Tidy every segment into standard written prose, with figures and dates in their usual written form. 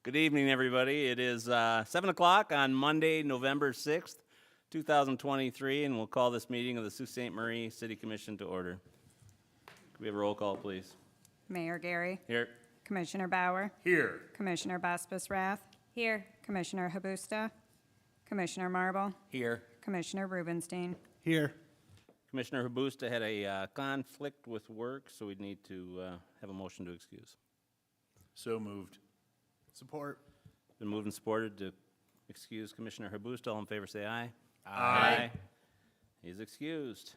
Good evening, everybody. It is 7 o'clock on Monday, November 6th, 2023, and we'll call this meeting of the Sault Ste. Marie City Commission to order. Can we have a roll call, please? Mayor Gary. Here. Commissioner Bauer. Here. Commissioner Baspis Rath. Here. Commissioner Habusta. Commissioner Marble. Here. Commissioner Rubenstein. Here. Commissioner Habusta had a conflict with work, so we'd need to have a motion to excuse. So moved. Support. Been moved and supported to excuse Commissioner Habusta. All in favor, say aye. Aye. He's excused.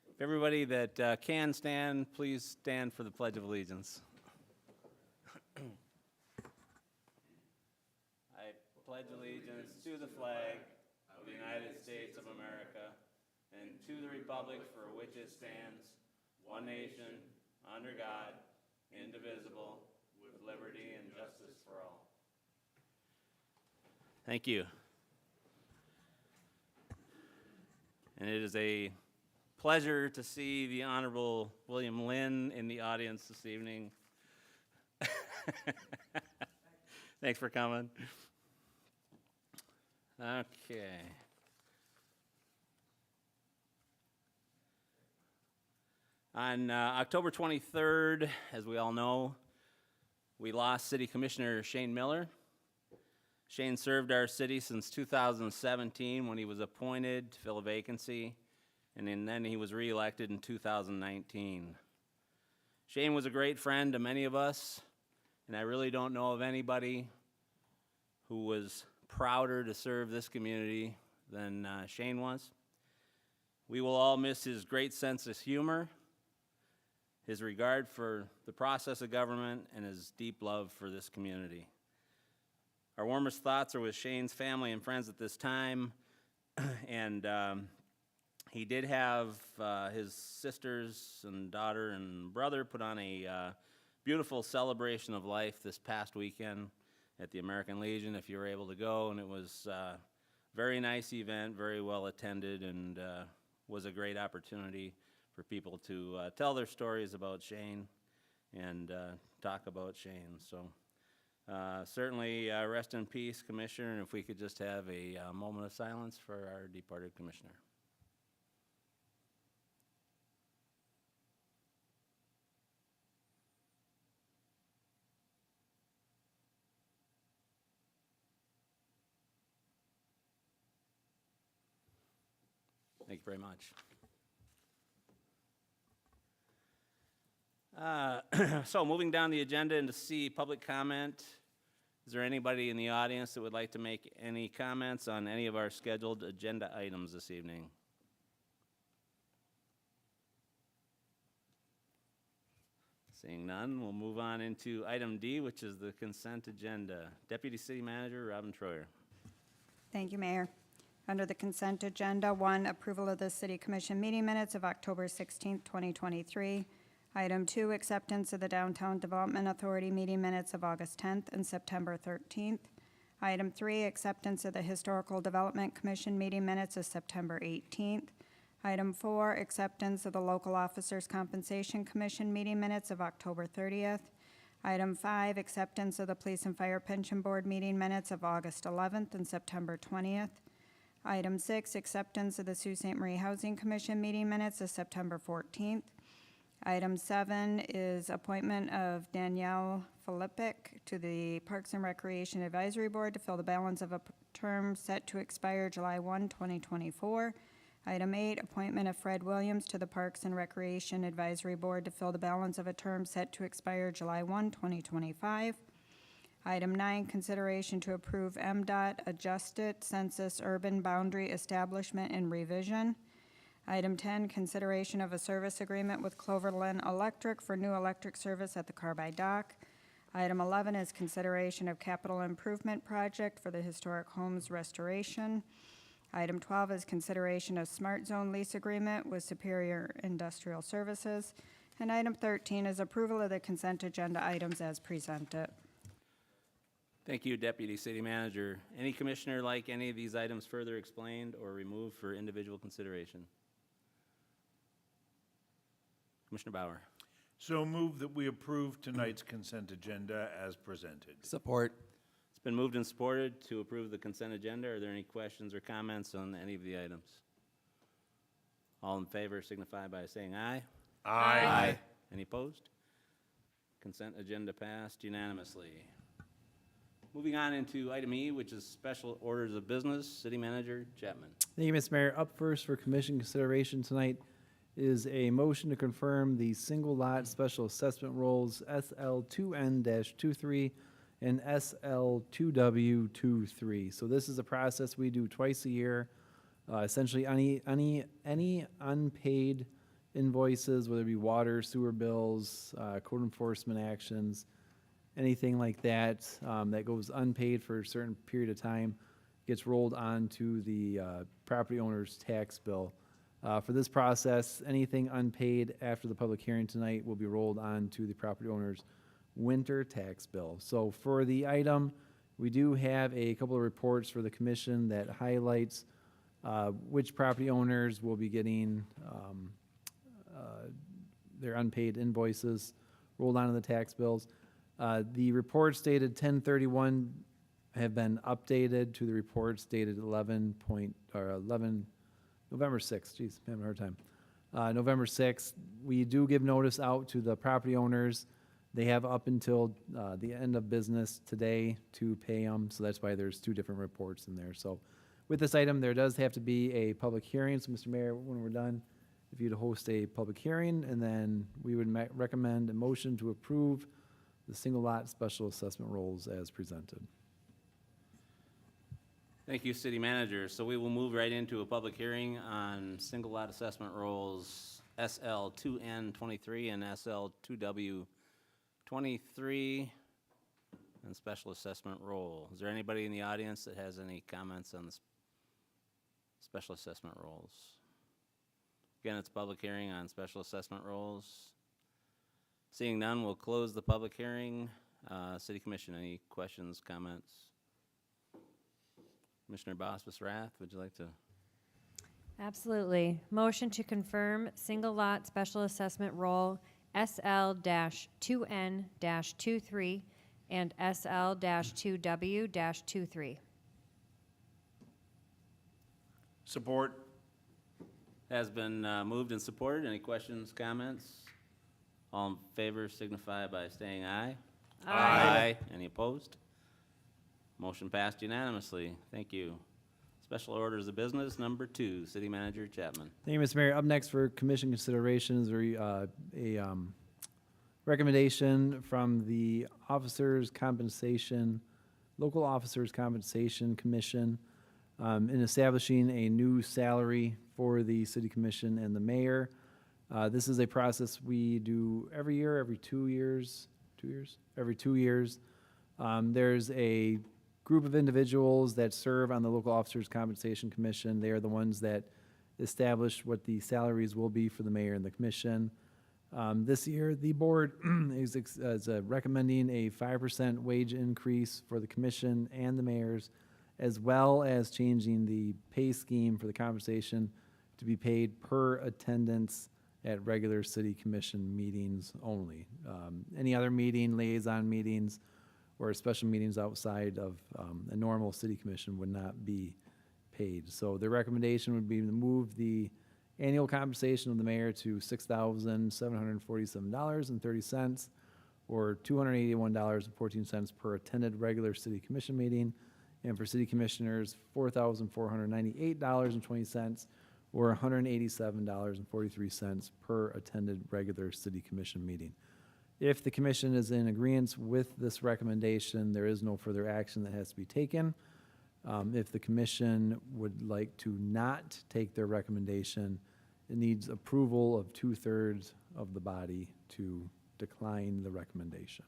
If everybody that can stand, please stand for the Pledge of Allegiance. I pledge allegiance to the flag of the United States of America and to the republic for which it stands, one nation, under God, indivisible, with liberty and justice for all. Thank you. And it is a pleasure to see the Honorable William Lynn in the audience this evening. Thanks for coming. Okay. On October 23rd, as we all know, we lost City Commissioner Shane Miller. Shane served our city since 2017 when he was appointed to fill a vacancy, and then he was reelected in 2019. Shane was a great friend to many of us, and I really don't know of anybody who was prouder to serve this community than Shane was. We will all miss his great sense of humor, his regard for the process of government, and his deep love for this community. Our warmest thoughts are with Shane's family and friends at this time, and he did have his sisters and daughter and brother put on a beautiful celebration of life this past weekend at the American Legion, if you were able to go, and it was a very nice event, very well attended, and was a great opportunity for people to tell their stories about Shane and talk about Shane. So certainly rest in peace, Commissioner, and if we could just have a moment of silence for our departed Commissioner. Thank you very much. So moving down the agenda and to see public comment, is there anybody in the audience that would like to make any comments on any of our scheduled agenda items this evening? Seeing none, we'll move on into item D, which is the consent agenda. Deputy City Manager Robin Troyer. Thank you, Mayor. Under the consent agenda, 1, approval of the City Commission meeting minutes of October 16th, 2023. Item 2, acceptance of the Downtown Development Authority meeting minutes of August 10th and September 13th. Item 3, acceptance of the Historical Development Commission meeting minutes of September 18th. Item 4, acceptance of the Local Officers Compensation Commission meeting minutes of October 30th. Item 5, acceptance of the Police and Fire Pension Board meeting minutes of August 11th and September 20th. Item 6, acceptance of the Sault Ste. Marie Housing Commission meeting minutes of September 14th. Item 7 is appointment of Danielle Filippic to the Parks and Recreation Advisory Board to fill the balance of a term set to expire July 1, 2024. Item 8, appointment of Fred Williams to the Parks and Recreation Advisory Board to fill the balance of a term set to expire July 1, 2025. Item 9, consideration to approve MDOT adjusted census urban boundary establishment and revision. Item 10, consideration of a service agreement with Cloverland Electric for new electric service at the Carbide Dock. Item 11 is consideration of capital improvement project for the historic homes restoration. Item 12 is consideration of Smart Zone lease agreement with Superior Industrial Services. And item 13 is approval of the consent agenda items as presented. Thank you, Deputy City Manager. Any commissioner like any of these items further explained or removed for individual consideration? Commissioner Bauer. So move that we approve tonight's consent agenda as presented. Support. Been moved and supported to approve the consent agenda. Are there any questions or comments on any of the items? All in favor signify by saying aye. Aye. Any opposed? Consent agenda passed unanimously. Moving on into item E, which is special orders of business. City Manager Chapman. Thank you, Mr. Mayor. Up first for commission consideration tonight is a motion to confirm the single lot special assessment rolls SL2N-23 and SL2W23. So this is a process we do twice a year. Essentially, any unpaid invoices, whether it be water, sewer bills, code enforcement actions, anything like that, that goes unpaid for a certain period of time, gets rolled onto the property owner's tax bill. For this process, anything unpaid after the public hearing tonight will be rolled onto the property owner's winter tax bill. So for the item, we do have a couple of reports for the commission that highlights which property owners will be getting their unpaid invoices rolled onto the tax bills. The reports dated 10/31 have been updated to the reports dated November 6th. Geez, I'm having a hard time. November 6th. We do give notice out to the property owners. They have up until the end of business today to pay them, so that's why there's two different reports in there. So with this item, there does have to be a public hearing. So, Mr. Mayor, when we're done, if you'd host a public hearing, and then we would recommend a motion to approve the single lot special assessment rolls as presented. Thank you, City Manager. So we will move right into a public hearing on single lot assessment rolls SL2N23 and SL2W23 and special assessment roll. Is there anybody in the audience that has any comments on the special assessment rolls? Again, it's a public hearing on special assessment rolls. Seeing none, we'll close the public hearing. City Commission, any questions, comments? Commissioner Bosbus-Rath, would you like to? Absolutely. Motion to confirm single lot special assessment roll SL-2N-23 and SL-2W-23. Support. Has been moved and supported. Any questions, comments? All in favor signify by saying aye. Aye. Any opposed? Motion passed unanimously. Thank you. Special orders of business, number 2, City Manager Chapman. Thank you, Mr. Mayor. Up next for commission consideration is a recommendation from the Local Officers Compensation Commission in establishing a new salary for the city commission and the mayor. This is a process we do every year, every 2 years, every 2 years. There's a group of individuals that serve on the Local Officers Compensation Commission. They are the ones that establish what the salaries will be for the mayor and the commission. This year, the board is recommending a 5% wage increase for the commission and the mayors, as well as changing the pay scheme for the compensation to be paid per attendance at regular city commission meetings only. Any other meeting, liaison meetings, or special meetings outside of a normal city commission would not be paid. So the recommendation would be to move the annual compensation of the mayor to $6,747.30, or $281.14 per attended regular city commission meeting, and for city commissioners, $4,498.20, or $187.43 per attended regular city commission meeting. If the commission is in agreement with this recommendation, there is no further action that has to be taken. If the commission would like to not take their recommendation, it needs approval of 2/3 of the body to decline the recommendation.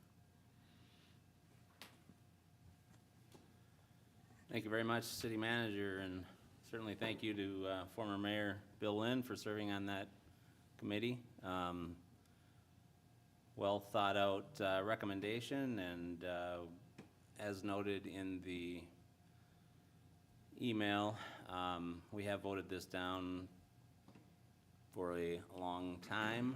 Thank you very much, City Manager, and certainly thank you to former Mayor Bill Lynn for serving on that committee. Well thought out recommendation, and as noted in the email, we have voted this down for a long time.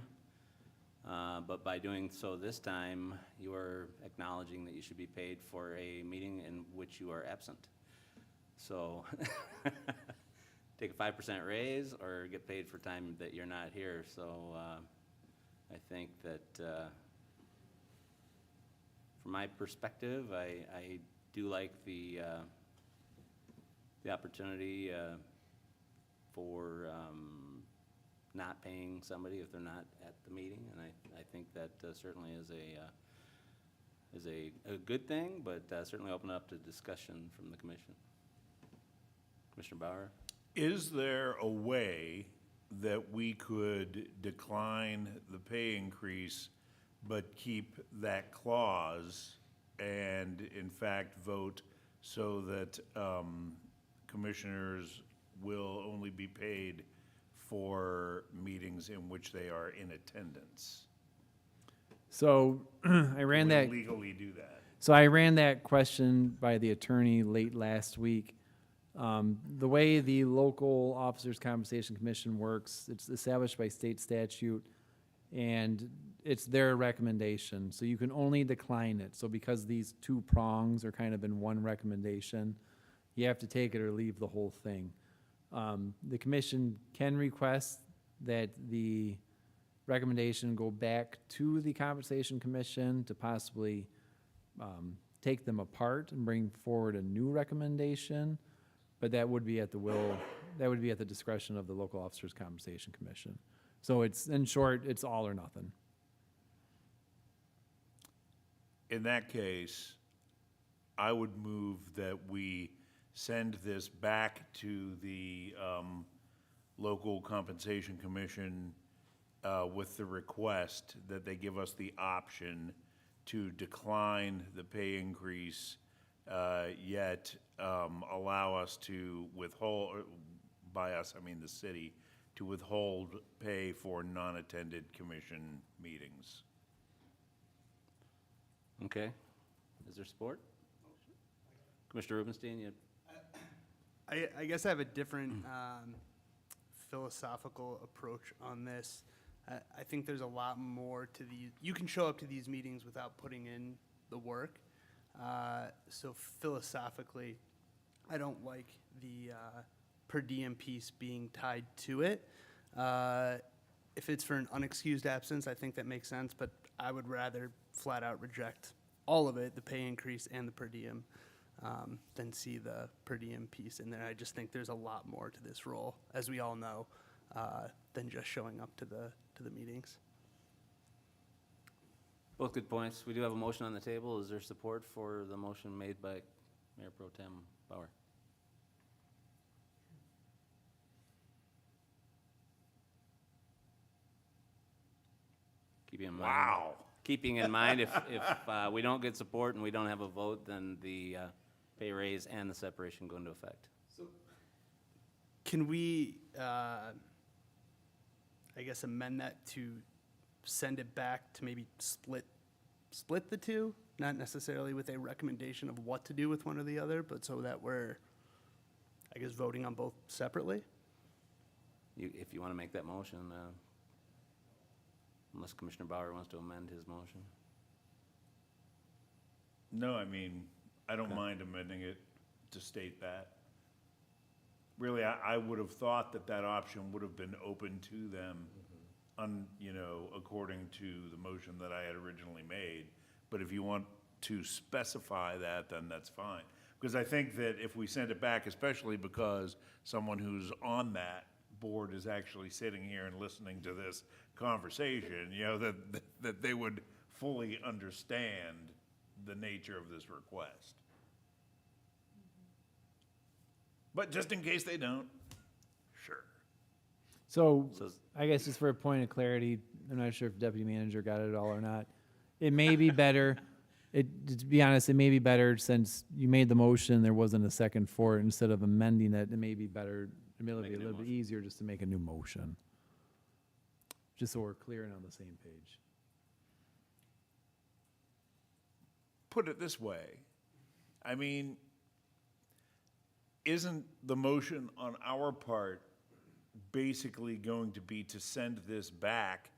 But by doing so this time, you are acknowledging that you should be paid for a meeting in which you are absent. So take a 5% raise or get paid for time that you're not here. So I think that from my perspective, I do like the opportunity for not paying somebody if they're not at the meeting, and I think that certainly is a good thing, but certainly open up to discussion from the commission. Commissioner Bauer? Is there a way that we could decline the pay increase but keep that clause and in fact vote so that commissioners will only be paid for meetings in which they are in attendance? So I ran Can that. we legally do that? So I ran that question by the attorney late last week. The way the local officers' compensation commission works, it's established by state statute, and it's their recommendation. So you can only decline it. So because these two prongs are kind of in one recommendation, you have to take it or leave the whole thing. The commission can request that the recommendation go back to the compensation commission to possibly take them apart and bring forward a new recommendation, but that would be at the will, that would be at the discretion of the local officers' compensation commission. So it's, in short, it's all or nothing. In that case, I would move that we send this back to the local compensation commission with the request that they give us the option to decline the pay increase, yet allow us to withhold, by us, I mean the city, to withhold pay for non-attended commission meetings. Okay. Is there support? Commissioner Rubenstein, you? I guess I have a different philosophical approach on this. I think there's a lot more to these. You can show up to these meetings without putting in the work. So philosophically, I don't like the per diem piece being tied to it. If it's for an unexcused absence, I think that makes sense, but I would rather flat out reject all of it, the pay increase and the per diem, than see the per diem piece in there. I just think there's a lot more to this role, as we all know, than just showing up to the meetings. Both good points. We do have a motion on the table. Is there support for the motion made by Mayor Pro Tem Bauer? Keeping in mind. Wow. Keeping in mind, if we don't get support and we don't have a vote, then the pay raise and the separation go into effect. Can we, I guess, amend that to send it back to maybe split the two? Not necessarily with a recommendation of what to do with one or the other, but so that we're, I guess, voting on both separately? If you want to make that motion, unless Commissioner Bauer wants to amend his motion. No, I mean, I don't Okay. mind amending it to state that. Really, I would have thought that that option would have been open to them, according to the motion that I had originally made. But if you want to specify that, then that's fine. Because I think that if we send it back, especially because someone who's on that board is actually sitting here and listening to this conversation, that they would fully understand the nature of this request. But just in case they don't, sure. So So- I guess just for a point of clarity, I'm not sure if deputy manager got it all or not. It may be better, to be honest, it may be better since you made the motion, there wasn't a second for it, instead of amending it, it may be better, it may Make be a a new little bit motion. easier just to make a new motion. Just so we're clear and on the same page. Put it this way, I mean, isn't the motion on our part basically going to be to send this back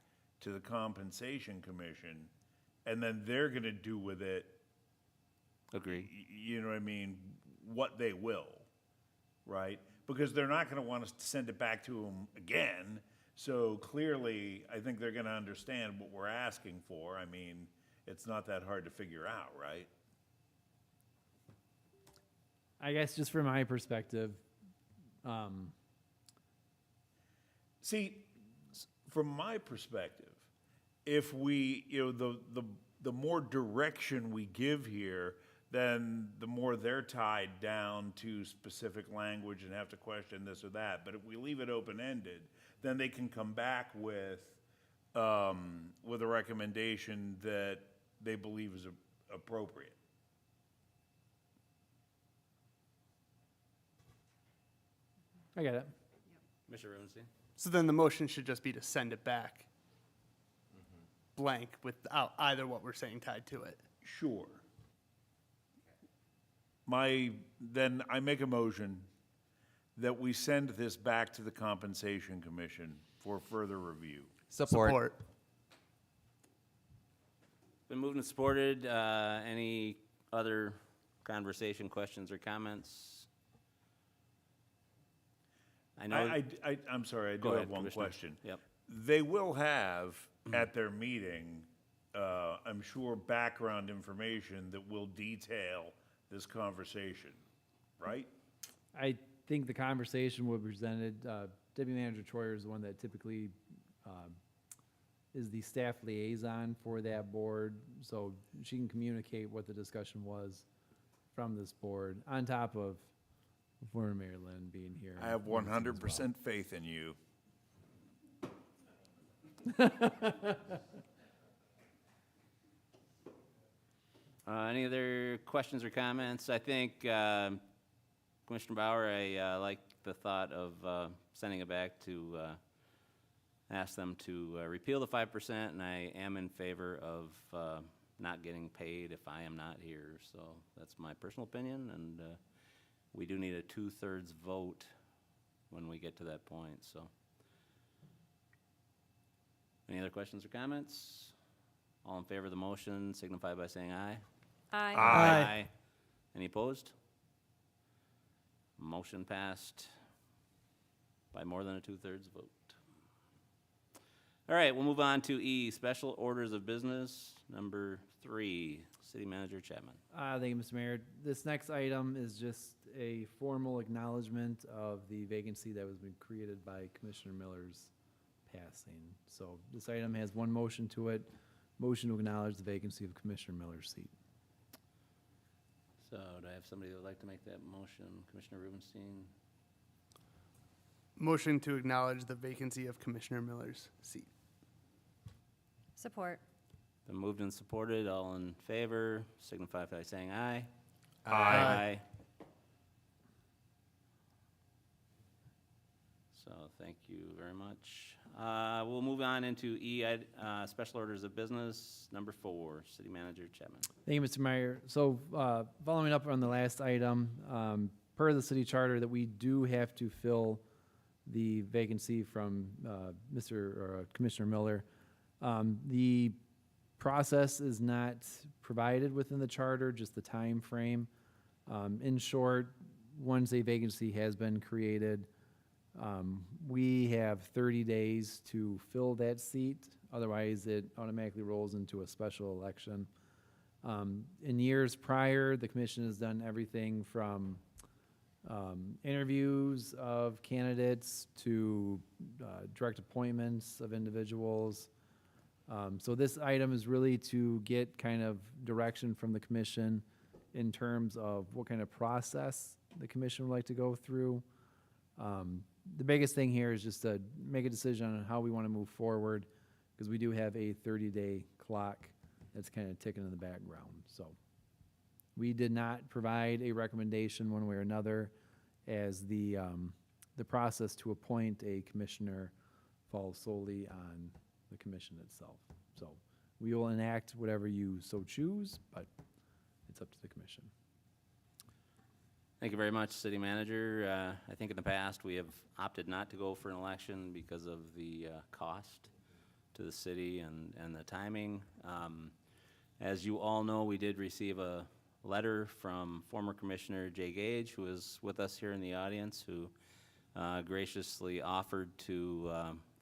to the Compensation Commission, and then they're gonna do with it, Agree. you know what I mean, what they will, right? Because they're not gonna want us to send it back to them again, so clearly, I think they're gonna understand what we're asking for. I mean, it's not that hard to figure out, right? I guess just from my perspective, See, from my perspective, if we, the more direction we give here, then the more they're tied down to specific language and have to question this or that. But if we leave it open-ended, then they can come back with a recommendation that they believe is appropriate. I get it. Commissioner Rubenstein? So then the motion should just be to send it back blank without either what we're saying tied to it. Sure. Then I make a motion that we send this back to the Compensation Commission for further review. Support. Been moved and supported. Any other conversation, questions, or comments? I know. I'm sorry, I do Go have ahead, one Commissioner. question. Yep. They will have at their meeting, I'm sure, background information that will detail this conversation, right? I think the conversation will be presented, Deputy Manager Troyer is the one that typically is the staff liaison for that board, so she can communicate what the discussion was from this board, on top of former Mayor Lynn being here. I have and Rubenstein as well. 100% faith in you. Any other questions or comments? I think, Commissioner Bauer, I like the thought of sending it back to ask them to repeal the 5%, and I am in favor of not getting paid if I am not here. So that's my personal opinion, and we do need a 2/3 vote when we get to that point, so. Any other questions or comments? All in favor of the motion signify by saying aye. Aye. Aye. Any opposed? Motion passed by more than a 2/3 vote. All right, we'll move on to E, special orders of business, number 3, City Manager Chapman. Thank you, Mr. Mayor. This next item is just a formal acknowledgement of the vacancy that was been created by Commissioner Miller's passing. So this item has one motion to it, motion to acknowledge the vacancy of Commissioner Miller's seat. So do I have somebody that would like to make that motion? Commissioner Rubenstein? Motion to acknowledge the vacancy of Commissioner Miller's seat. Support. Been moved and supported. All in favor signify by saying aye. Aye. So thank you very much. We'll move on into E, special orders of business, number 4, City Manager Chapman. Thank you, Mr. Meyer. So, following up on the last item, per the city charter, that we do have to fill the vacancy from Commissioner Miller. The process is not provided within the charter, just the time frame. In short, once a vacancy has been created, we have 30 days to fill that seat. Otherwise, it automatically rolls into a special election. In years prior, the commission has done everything from interviews of candidates to direct appointments of individuals. So this item is really to get kind of direction from the commission in terms of what kind of process the commission would like to go through. The biggest thing here is just to make a decision on how we want to move forward, because we do have a 30-day clock that's kind of ticking in the background. So we did not provide a recommendation one way or another, as the process to appoint a commissioner falls solely on the commission itself. So we will enact whatever you so choose, but it's up to the commission. Thank you very much, City Manager. I think in the past, we have opted not to go for an election because of the cost to the city and the timing. As you all know, we did receive a letter from former Commissioner Jay Gage, who is with us here in the audience, who graciously offered to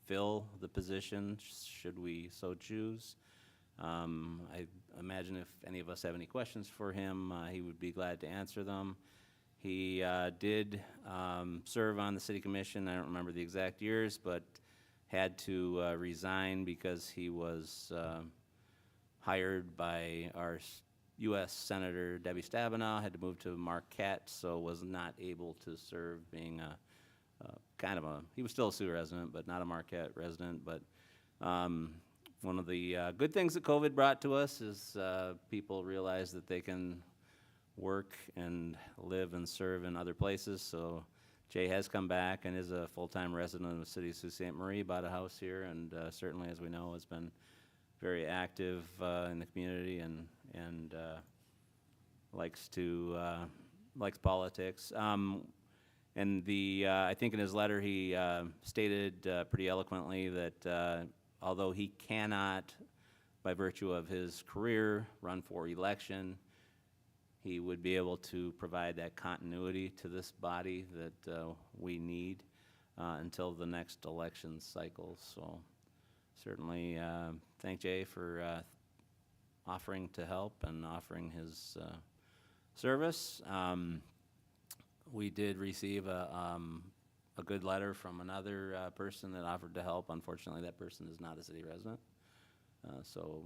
fill the position, should we so choose. I imagine if any of us have any questions for him, he would be glad to answer them. He did serve on the city commission, I don't remember the exact years, but had to resign because he was hired by our U.S. Senator Debbie Stabenow, had to move to Marquette, so was not able to serve, being he was still a Sioux resident, but not a Marquette resident. But one of the good things that COVID brought to us is people realize that they can work and live and serve in other places. So Jay has come back and is a full-time resident of the city of Sault Ste. Marie, bought a house here, and certainly, as we know, has been very active in the community and likes politics. And I think in his letter he stated pretty eloquently that although he cannot, by virtue of his career, run for election, he would be able to provide that continuity to this body that we need until the next election cycle. So certainly thank Jay for offering to help and offering his service. We did receive a good letter from another person that offered to help. Unfortunately, that person is not a city resident, so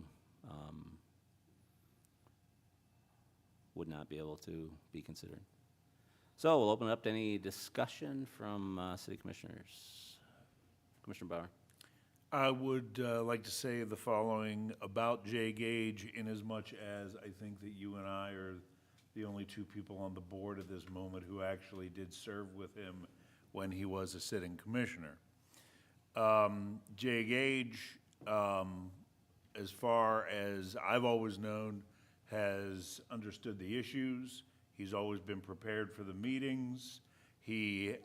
would not be able to be considered. So we'll open it up to any discussion from city commissioners. Commissioner Bauer. I would like to say the following about Jay Gage, inasmuch as I think that you and I are the only two people on the board at this moment who actually did serve with him when he was a sitting commissioner. Jay Gage, as far as I've always known, has understood the issues. He's always been prepared for the meetings. He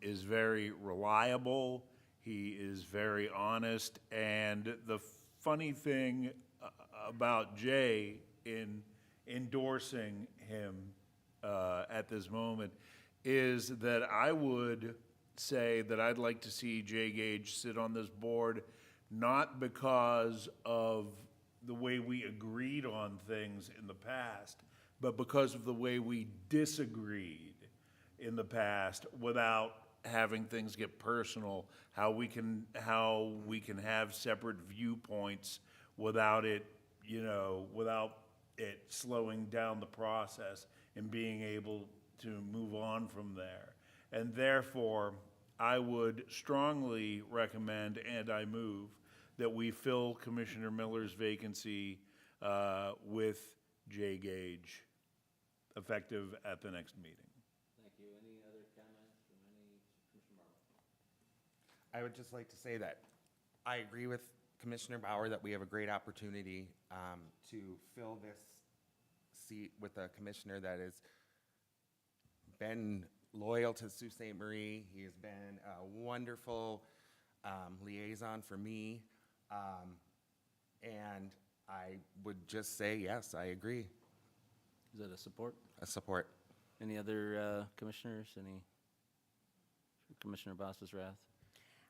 is very reliable. He is very honest. And the funny thing about Jay in endorsing him at this moment is that I would say that I'd like to see Jay Gage sit on this board, not because of the way we agreed on things in the past, but because of the way we disagreed in the past without having things get personal, how we can have separate viewpoints without it, without it slowing down the process and being able to move on from there. And therefore, I would strongly recommend, and I move, that we fill Commissioner Miller's vacancy with Jay Gage, effective at the next meeting. Thank you. Any other comments from Commissioner Bauer? I would just like to say that I agree with Commissioner Bauer that we have a great opportunity to fill this seat with a commissioner that has been loyal to Sault Ste. Marie. He has been a wonderful liaison for me. And I would just say, yes, I agree. Is that a support? A support. Any other commissioners? Commissioner Bosses Rath?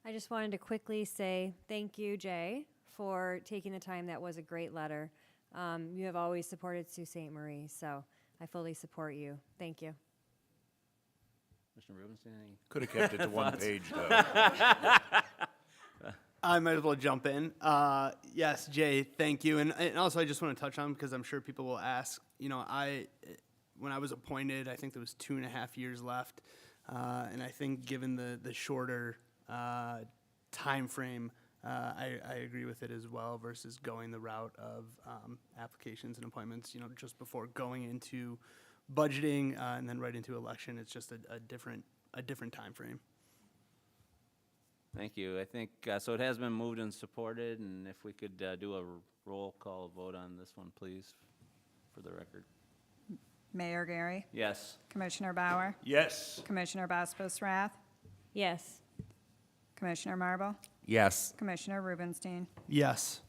I just wanted to quickly say thank you, Jay, for taking the time. That was a great letter. You have always supported Sault Ste. Marie, so I fully support you. Thank you. Commissioner Rubenstein, any? Could have kept it to one page, though. I might as well jump in. Yes, Jay, thank you. And also, I just want to touch on, because I'm sure people will ask, when I was appointed, I think there was 2.5 years left. And I think given the shorter time frame, I agree with it as well, versus going the route of applications and appointments, just before going into budgeting and then right into election. It's just a different time frame. Thank you. I think, so it has been moved and supported, and if we could do a roll call vote on this one, please, for the record. Mayor Gary, Yes. Commissioner Bauer, Yes. Commissioner Bosphorus Rath, Yes. Commissioner Marble, Yes. Commissioner Rubenstein. Yes.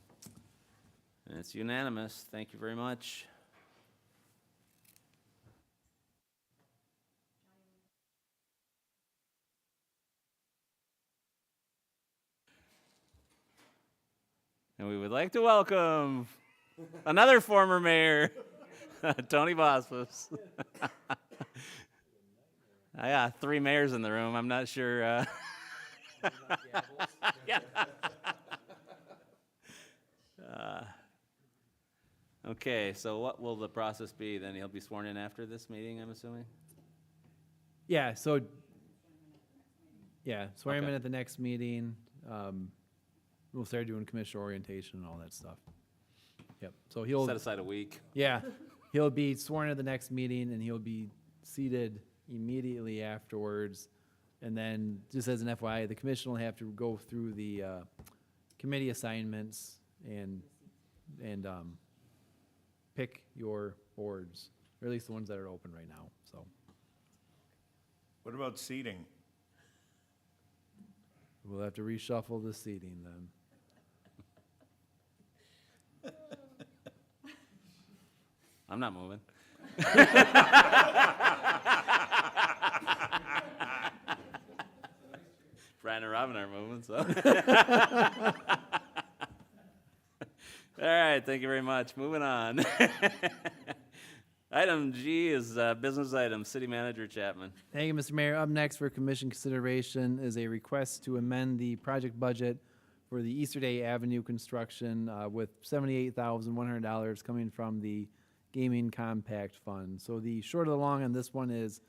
And it's unanimous. Thank you very much. And we would like to welcome another former mayor, Tony Bosphus. I got 3 mayors in the room. I'm not sure. Yeah. Okay, so what will the process be then? He'll be sworn in after this meeting, I'm assuming? Yeah, so, yeah, swear him in Okay. at the next meeting. We'll start doing commissioner orientation and all that stuff. Yep, so he'll, Set aside a week. yeah, he'll be sworn at the next meeting and he'll be seated immediately afterwards. And then, just as an FYI, the commission will have to go through the committee assignments and pick your boards, or at least the ones that are open right now, so. What about seating? We'll have to reshuffle the seating then. I'm not moving. Brian and Robin aren't moving, so. All right, thank you very much. Moving on. Item G is business item, City Manager Chapman. Thank you, Mr. Mayor. Up next for commission consideration is a request to amend the project budget for the Easter Day Avenue construction with $78,100 coming from the Gaming Compact Fund. So the short of the long on this one is,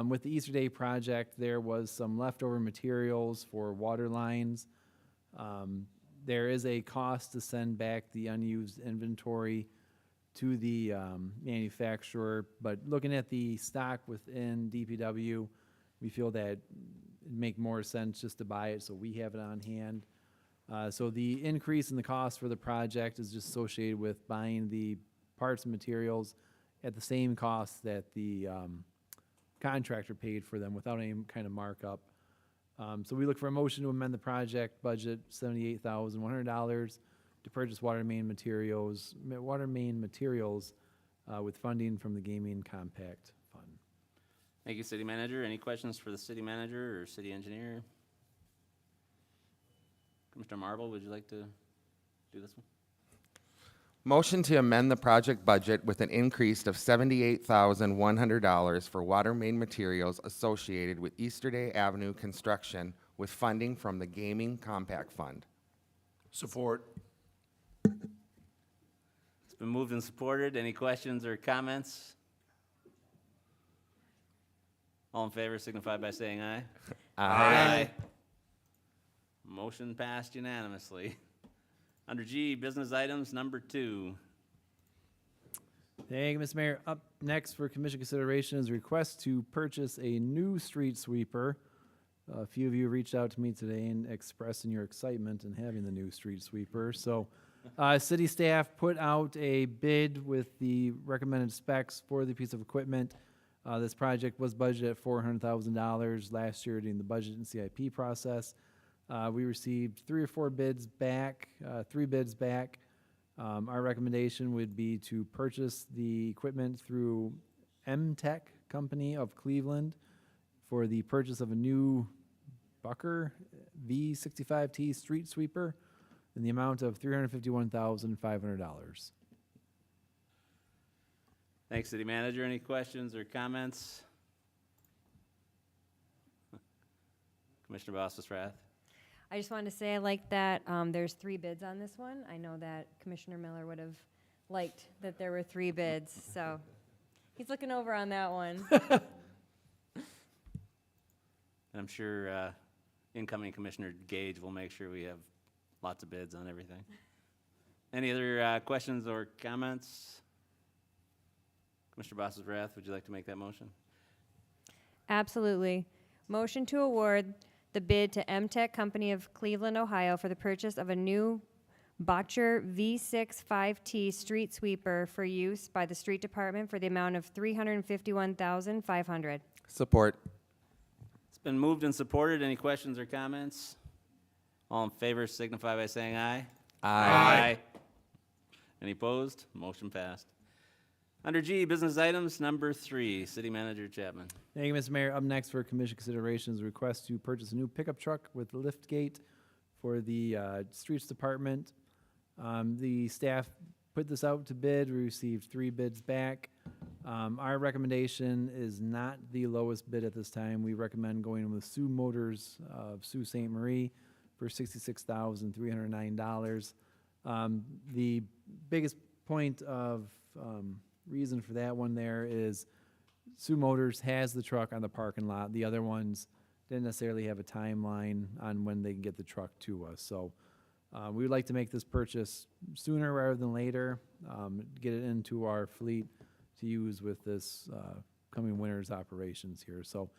with the Easter Day project, there was some leftover materials for water lines. There is a cost to send back the unused inventory to the manufacturer, but looking at the stock within DPW, we feel that it'd make more sense just to buy it so we have it on hand. So the increase in the cost for the project is just associated with buying the parts and materials at the same cost that the contractor paid for them without any kind of markup. So we look for a motion to amend the project budget $78,100 to purchase water main materials with funding from the Gaming Compact Fund. Thank you, City Manager. Any questions for the City Manager or City Engineer? Commissioner Marble, would you like to do this one? Motion to amend the project budget with an increase of $78,100 for water main materials associated with Easter Day Avenue construction with funding from the Gaming Compact Fund. Support. It's been moved and supported. Any questions or comments? All in favor signify by saying aye. Aye. Motion passed unanimously. Under G, business items, number 2. Thank you, Mr. Mayor. Up next for commission consideration is a request to purchase a new street sweeper. A few of you reached out to me today and expressing your excitement in having the new street sweeper. So, city staff put out a bid with the recommended specs for the piece of equipment. This project was budgeted at $400,000 last year during the budget and CIP process. We received 3 or 4 bids back, 3 bids back. Our recommendation would be to purchase the equipment through MTech Company of Cleveland for the purchase of a new Bucker V65T street sweeper in the amount of $351,500. Thanks, City Manager. Any questions or comments? Commissioner Bossis-Rath. I just wanted to say I like that there's 3 bids on this one. I know that Commissioner Miller would have liked that there were 3 bids, so he's looking over on that one. And I'm sure incoming Commissioner Gage will make sure we have lots of bids on everything. Any other questions or comments? Commissioner Bossis-Rath, would you like to make that motion? Absolutely. Motion to award the bid to MTech Company of Cleveland, Ohio for the purchase of a new Botcher V65T street sweeper for use by the street department for the amount of $351,500. Support. It's been moved and supported. Any questions or comments? All in favor signify by saying aye. Aye. Any opposed? Motion passed. Under G, business items, number 3, City Manager Chapman. Thank you, Mr. Mayor. Up next for commission consideration is a request to purchase a new pickup truck with lift gate for the Streets Department. The staff put this out to bid. We received 3 bids back. Our recommendation is not the lowest bid at this time. We recommend going with Sioux Motors of Sault Ste. Marie for $66,309. The biggest point of reason for that one there is Sioux Motors has the truck on the parking lot. The other ones didn't necessarily have a timeline on when they can get the truck to us. So we would like to make this purchase sooner rather than later, get it into our fleet to use with this coming winter's operations here. So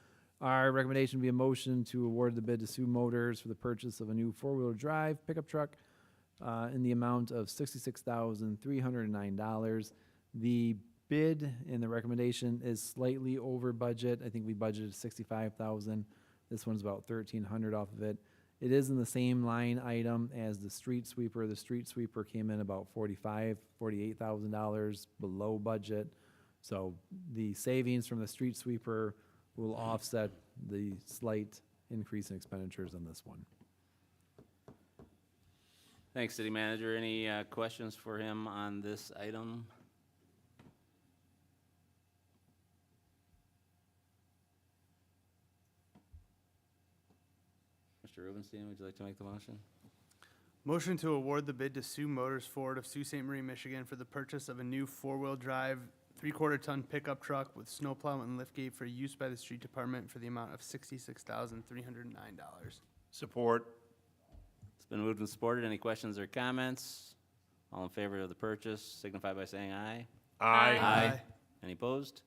our recommendation would be a motion to award the bid to Sioux Motors for the purchase of a new 4-wheel drive pickup truck in the amount of $66,309. The bid and the recommendation is slightly over budget. I think we budgeted $65,000. This one's about $1,300 off of it. It is in the same line item as the street sweeper. The street sweeper came in about $48,000 below budget. So the savings from the street sweeper will offset the slight increase in expenditures on this one. Thanks, City Manager. Any questions for him on this item? Mr. Rubenstein, would you like to make the motion? Motion to award the bid to Sioux Motors Ford of Sault Ste. Marie, Michigan for the purchase of a new 4-wheel drive, 3/4 ton pickup truck with snowplow and liftgate for use by the street department for the amount of $66,309. Support. It's been moved and supported. Any questions or comments? All in favor of the purchase signify by saying aye. Aye. Any opposed?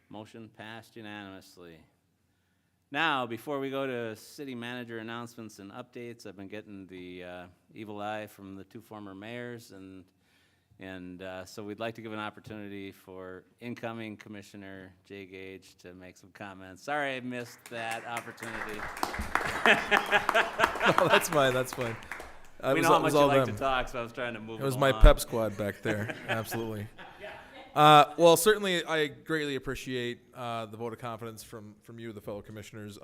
Motion passed unanimously. Now, before we go to city manager announcements and updates, I've been getting the evil eye from the 2 former mayors, and so we'd like to give an opportunity for incoming Commissioner Jay Gage to make some comments. Sorry I missed that opportunity. No, that's fine, that's fine. We know how much you like to talk, so I was trying to move It was along. my pep squad back there, absolutely. Well, certainly, I greatly appreciate the vote of confidence from you, the fellow commissioners.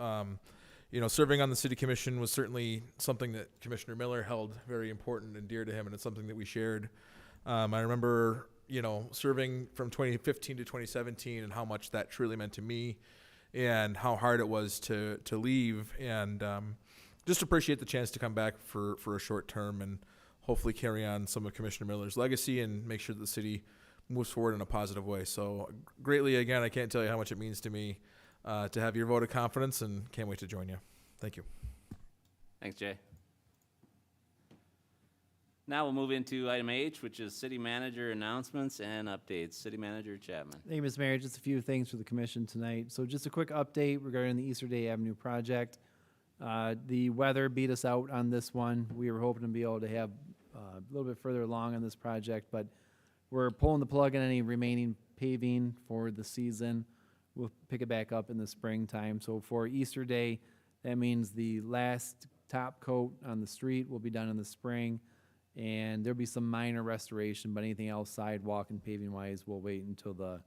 You know, serving on the city commission was certainly something that Commissioner Miller held very important and dear to him, and it's something that we shared. I remember, you know, serving from 2015 to 2017 and how much that truly meant to me and how hard it was to leave, and just appreciate the chance to come back for a short term and hopefully carry on some of Commissioner Miller's legacy and make sure that the city moves forward in a positive way. So greatly, again, I can't tell you how much it means to me to have your vote of confidence, and can't wait to join you. Thank you. Thanks, Jay. Now we'll move into item H, which is city manager announcements and updates. City Manager Chapman. Thank you, Mr. Mayor. Just a few things for the commission tonight. So just a quick update regarding the Easter Day Avenue project. The weather beat us out on this one. We were hoping to be able to have a little bit further along on this project, but we're pulling the plug on any remaining paving for the season. We'll pick it back up in the springtime. So for Easter Day, that means the last top coat on the street will be done in the spring, and there'll be some minor restoration, but anything else sidewalk and paving wise, we'll wait until the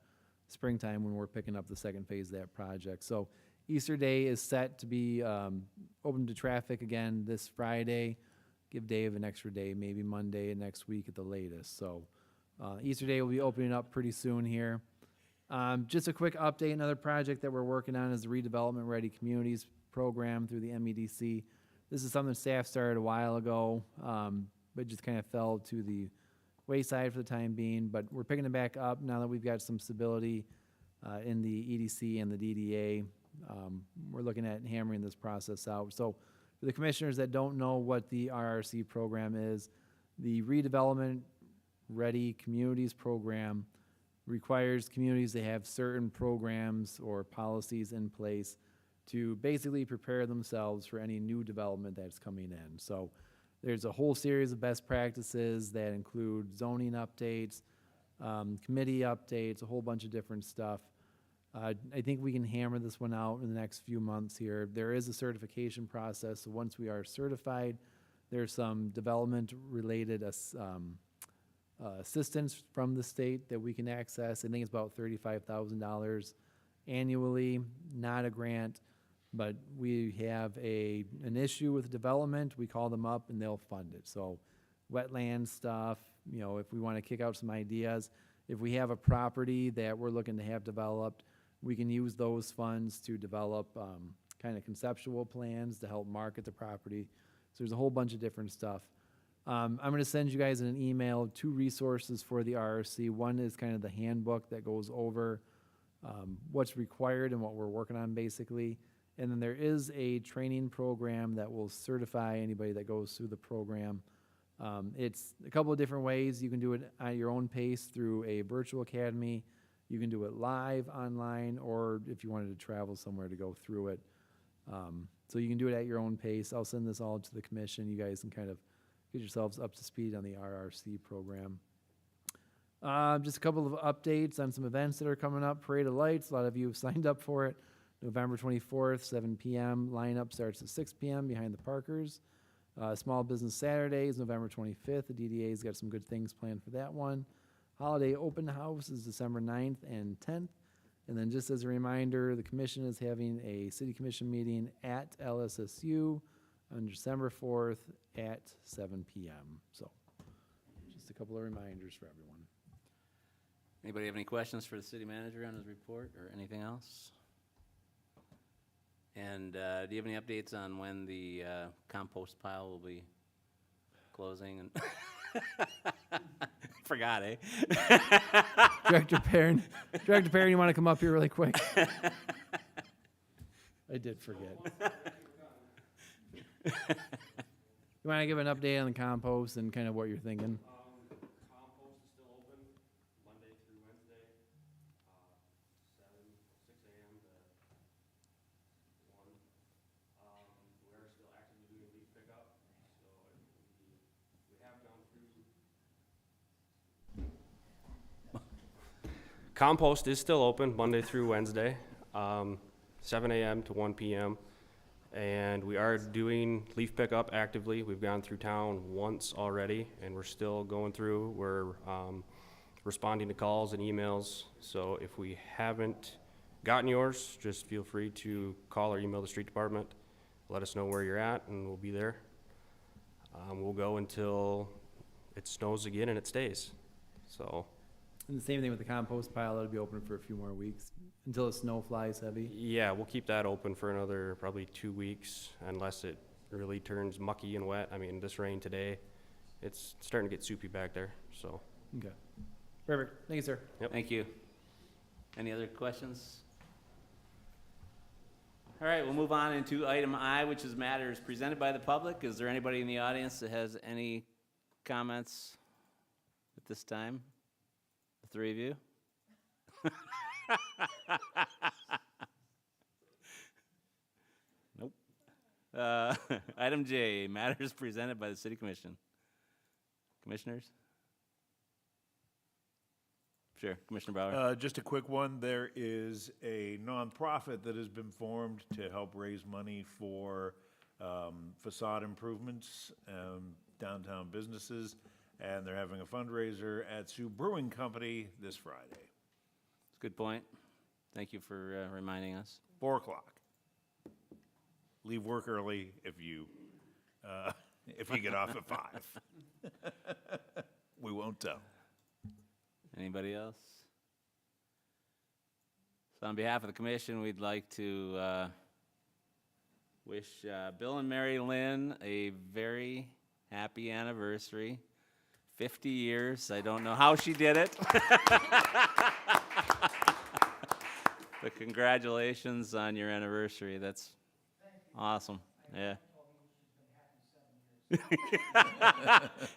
springtime when we're picking up the second phase of that project. So Easter Day is set to be open to traffic again this Friday. Give Dave an extra day, maybe Monday next week at the latest. So Easter Day will be opening up pretty soon here. Just a quick update, another project that we're working on is the Redevelopment Ready Communities program through the MEDC. This is something staff started a while ago, but just kind of fell to the wayside for the time being. But we're picking it back up now that we've got some stability in the EDC and the DDA. We're looking at hammering this process out. So for the commissioners that don't know what the RRC program is, the Redevelopment Ready Communities program requires communities to have certain programs or policies in place to basically prepare themselves for any new development that's coming in. So there's a whole series of best practices that include zoning updates, committee updates, a whole bunch of different stuff. I think we can hammer this one out in the next few months here. There is a certification process, so once we are certified, there's some development-related assistance from the state that we can access. I think it's about $35,000 annually, not a grant, but we have an issue with development, we call them up and they'll fund it. So wetland stuff, you know, if we want to kick out some ideas, if we have a property that we're looking to have developed, we can use those funds to develop kind of conceptual plans to help market the property. So there's a whole bunch of different stuff. I'm going to send you guys in an email 2 resources for the RRC. One is kind of the handbook that goes over what's required and what we're working on basically. And then there is a training program that will certify anybody that goes through the program. It's a couple of different ways. You can do it at your own pace through a virtual academy. You can do it live online, or if you wanted to travel somewhere to go through it. So you can do it at your own pace. I'll send this all to the commission. You guys can kind of get yourselves up to speed on the RRC program. Just a couple of updates on some events that are coming up. Parade of Lights, a lot of you have signed up for it. November 24th, 7 p.m. Lineup starts at 6 p.m. behind the Parkers. Small Business Saturday is November 25th. The DDA's got some good things planned for that one. Holiday Open House is December 9th and 10th. And then just as a reminder, the commission is having a city commission meeting at LSSU on December 4th at 7 p.m. So just a couple of reminders for everyone. Anybody have any questions for the city manager on his report or anything else? And do you have any updates on when the compost pile will be closing? And forgot, eh? Director Perrin, you want to come up here really quick? I did forget. You want to give an update on the compost and kind of what you're thinking? Compost is still open Monday through Wednesday, 6 a.m. to 1. We are still actively doing leaf pickup, so we have gone through. Compost is still open Monday through Wednesday, 7 a.m. to 1 p.m. And we are doing leaf pickup actively. We've gone through town once already, and we're still going through. We're responding to calls and emails. So if we haven't gotten yours, just feel free to call or email the street department. Let us know where you're at, and we'll be there. We'll go until it snows again and it stays. So. And the same thing with the compost pile, it'll be open for a few more weeks until the snow flies heavy. Yeah, we'll keep that open for another probably 2 weeks unless it really turns mucky and wet. I mean, this rain today, it's starting to get soupy back there, so. Okay. Perfect. Thank you, sir. Thank you. Any other questions? All right, we'll move on into item I, which is matters presented by the public. Is there anybody in the audience that has any comments at this time? The 3 of you? Nope. Item J, matters presented by the City Commission. Commissioners? Sure, Commissioner Bauer. Just a quick one. There is a nonprofit that has been formed to help raise money for facade improvements, downtown businesses, and they're having a fundraiser at Sioux Brewing Company this Friday, Good point. Thank you for reminding us. 4 o'clock. Leave work early if you get off at 5. We won't tell. Anybody else? So on behalf of the commission, we'd like to wish Bill and Mary Lynn a very happy anniversary. 50 years. I don't know how she did it. But congratulations on your anniversary. That's awesome. Yeah.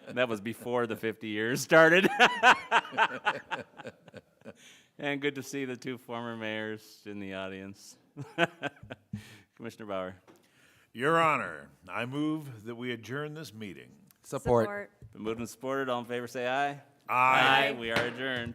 That was before the 50 years started. And good to see the 2 former mayors in the audience. Commissioner Bauer. Your Honor, I move that we adjourn this meeting. Support. Been moved and supported. All in favor say aye. Aye. We are adjourned.